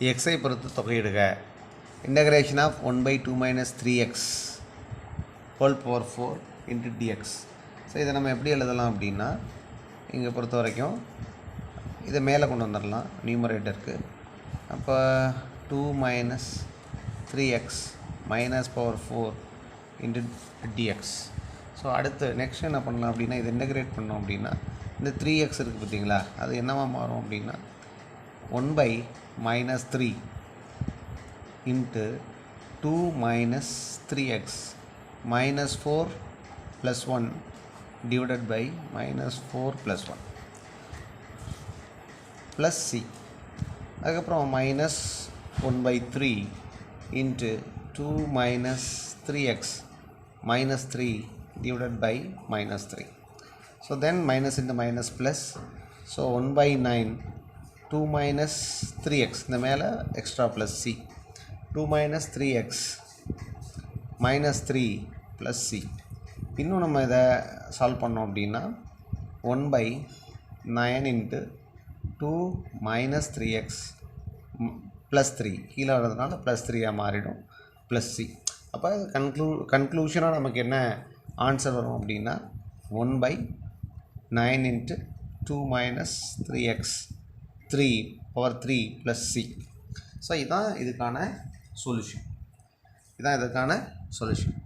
எக்ஸை பொறுத்து தொகையிடுக. Integration of 1/2 minus 3x whole power 4 into dx. So இதை நம்ம எப்படி எழுதலாம் அப்படின்னா, இங்கே பொறுத்த வரைக்கும் இதை மேலே கொண்டு வந்துடலாம் நியூமரேட்டருக்கு. அப்போ 2 minus 3x minus power 4 into dx. So அடுத்து நெக்ஸ்ட் என்ன பண்ணலாம் அப்படின்னா, இதை இன்டகிரேட் பண்ணோம் அப்படின்னா இந்த 3x இருக்குது பார்த்தீங்களா, அது என்னவா மாறும் அப்படின்னா 1 minus 3 into 2 minus 3x minus 4 plus 1 divided by minus 4 plus 1 plus c. அதுக்கப்புறம் minus 1/3 into 2 minus 3x minus 3 divided by minus 3. So then minus into minus plus. So 1/9 2 minus 3x இந்த மேலே extra plus C. 2 minus 3x minus 3 plus c. இன்னும் நம்ம இதை solve பண்ணோம் அப்படின்னா 1/9 into 2 minus 3x plus 3 கீழே வர்றதுனால ப்ளஸ் 3 மாறிடும் ப்ளஸ் சி. அப்போ கன்க்ளூஷனாக நமக்கு என்ன ஆன்சர் வரும் அப்படின்னா 1/9 into 2 minus 3x 3 power 3 plus c. So இதுதான் இதுக்கான சொல்யூஷன்.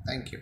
Thank you.